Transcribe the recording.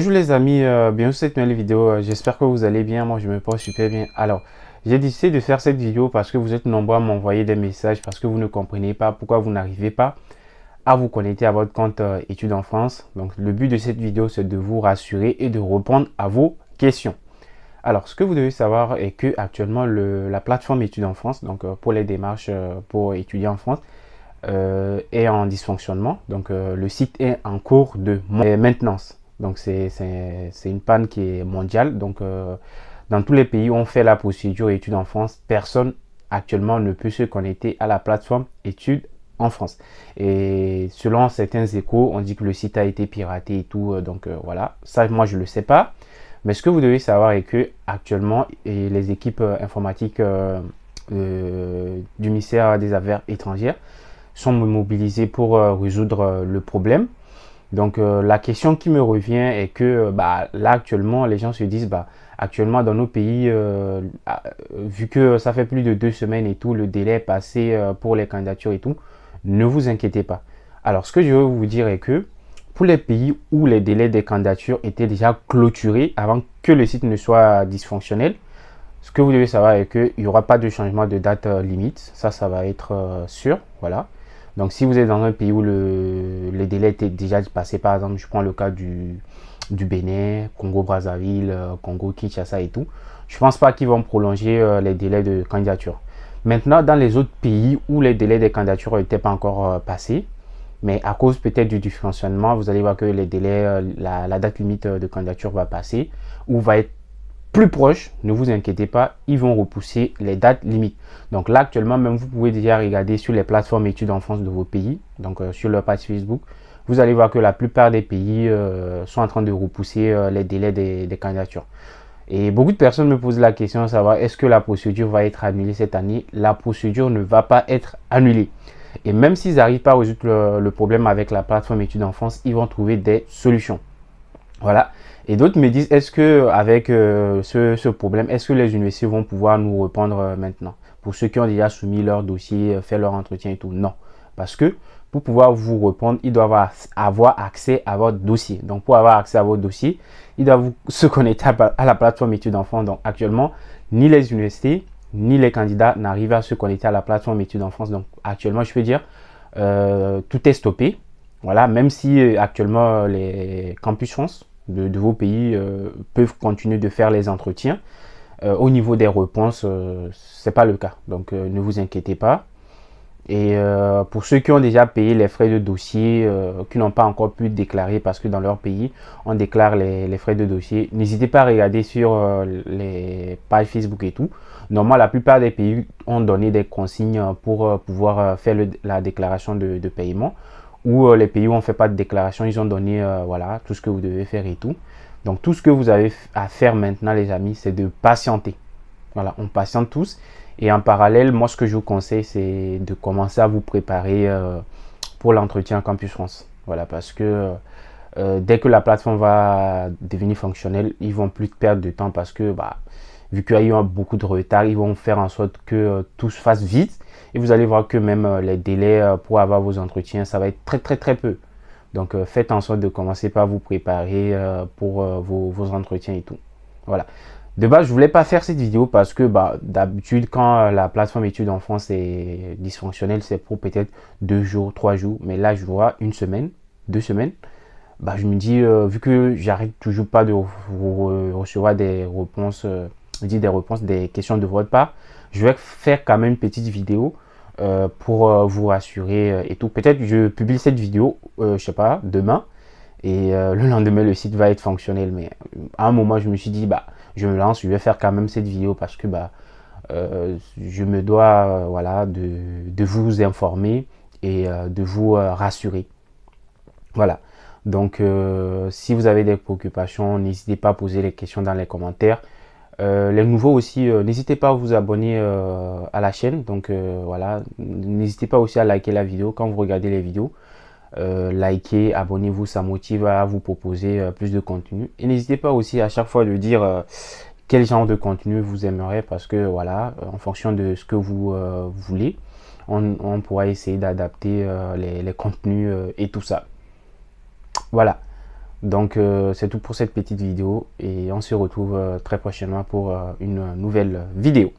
Bonjour les amis, bienvenue sur cette nouvelle vidéo. J'espère que vous allez bien. Moi, je me porte super bien. Alors, j'ai décidé de faire cette vidéo parce que vous êtes nombreux à m'envoyer des messages parce que vous ne comprenez pas pourquoi vous n'arrivez pas à vous connecter à votre compte études en France. Donc, le but de cette vidéo, c'est de vous rassurer et de répondre à vos questions. Alors, ce que vous devez savoir est que actuellement, la plateforme études en France, donc pour les démarches pour étudier en France, est en dysfonctionnement. Donc, le site est en cours de maintenance. Donc, c'est une panne qui est mondiale. Donc, dans tous les pays où on fait la procédure études en France, personne actuellement ne peut se connecter à la plateforme études en France. Et selon certains échos, on dit que le site a été piraté et tout. Donc, voilà. Ça, moi, je ne le sais pas. Mais ce que vous devez savoir est que actuellement, les équipes informatiques du ministère des Affaires étrangères sont mobilisés pour résoudre le problème. Donc la question qui me revient est que là actuellement les gens se disent actuellement dans nos pays vu que ça fait plus de 2 semaines et tout, le délai est passé pour les candidatures et tout, ne vous inquiétez pas. Alors ce que je veux vous dire est que pour les pays où les délais des candidatures étaient déjà clôturés avant que le site ne soit dysfonctionnel, ce que vous devez savoir est qu'il n'y aura pas de changement de date limite. Ça va être sûr. Voilà. Donc, si vous êtes dans un pays où les délais étaient déjà passés, par exemple, je prends le cas du Bénin, Congo-Brazzaville, Congo-Kinshasa et tout, je ne pense pas qu'ils vont prolonger les délais de candidature. Maintenant, dans les autres pays où les délais des candidatures n'étaient pas encore passés, mais à cause peut-être du dysfonctionnement, vous allez voir que les délais, la date limite de candidature va passer ou va être plus proche, ne vous inquiétez pas, ils vont repousser les dates limites. Donc là, actuellement, même vous pouvez déjà regarder sur les plateformes études en France de vos pays, donc sur leur page Facebook, vous allez voir que la plupart des pays sont en train de repousser les délais des candidatures. Et beaucoup de personnes me posent la question de savoir est-ce que la procédure va être annulée cette année. La procédure ne va pas être annulée. Et même s'ils n'arrivent pas à résoudre le problème avec la plateforme études en France, ils vont trouver des solutions. Voilà. Et d'autres me disent, est-ce que avec ce problème, est-ce que les universités vont pouvoir nous répondre maintenant? Pour ceux qui ont déjà soumis leur dossier, fait leur entretien et tout, non. Parce que pour pouvoir vous répondre, ils doivent avoir accès à votre dossier. Donc, pour avoir accès à votre dossier, ils doivent se connecter à la plateforme études enfants. Donc, actuellement, ni les universités, ni les candidats n'arrivent à se connecter à la plateforme études en France. Donc, actuellement, je peux dire, tout est stoppé. Voilà, même si actuellement les campus France de vos pays peuvent continuer de faire les entretiens, au niveau des réponses, c'est pas le cas. Donc ne vous inquiétez pas. Et pour ceux qui ont déjà payé les frais de dossier, qui n'ont pas encore pu déclarer parce que dans leur pays, on déclare les frais de dossier, n'hésitez pas à regarder sur les pages Facebook et tout. Normalement, la plupart des pays ont donné des consignes pour pouvoir faire la déclaration de paiement. Ou les pays où on ne fait pas de déclaration, ils ont donné voilà, tout ce que vous devez faire et tout. Donc tout ce que vous avez à faire maintenant les amis, c'est de patienter. Voilà, on patiente tous. Et en parallèle, moi, ce que je vous conseille, c'est de commencer à vous préparer pour l'entretien Campus France. Voilà, parce que dès que la plateforme va devenir fonctionnelle, ils vont plus perdre de temps parce que, vu qu'il y a eu beaucoup de retard, ils vont faire en sorte que tout se fasse vite. Et vous allez voir que même les délais pour avoir vos entretiens, ça va être très, très, très peu. Donc, faites en sorte de commencer par vous préparer pour vos entretiens et tout. Voilà. De base, je voulais pas faire cette vidéo parce que d'habitude, quand la plateforme études en France est dysfonctionnelle, c'est pour peut-être 2 jours, 3 jours. Mais là, je vois 1 semaine, 2 semaines. Je me dis, vu que j'arrête toujours pas de recevoir des réponses, des questions de votre part, je vais faire quand même une petite vidéo pour vous rassurer et tout. Peut-être je publie cette vidéo, je sais pas, demain. Et le lendemain, le site va être fonctionnel. Mais à un moment, je me suis dit, je me lance, je vais faire quand même cette vidéo parce que je me dois voilà, de vous informer et de vous rassurer. Voilà. Donc, si vous avez des préoccupations, n'hésitez pas à poser les questions dans les commentaires. Les nouveaux aussi, n'hésitez pas à vous abonner à la chaîne. Donc, voilà. N'hésitez pas aussi à liker la vidéo quand vous regardez les vidéos. Likez, abonnez-vous, ça motive à vous proposer plus de contenu. Et n'hésitez pas aussi à chaque fois de dire quel genre de contenu vous aimeriez parce que voilà, en fonction de ce que vous voulez, on pourra essayer d'adapter les contenus et tout ça. Voilà. Donc c'est tout pour cette petite vidéo et on se retrouve très prochainement pour une nouvelle vidéo.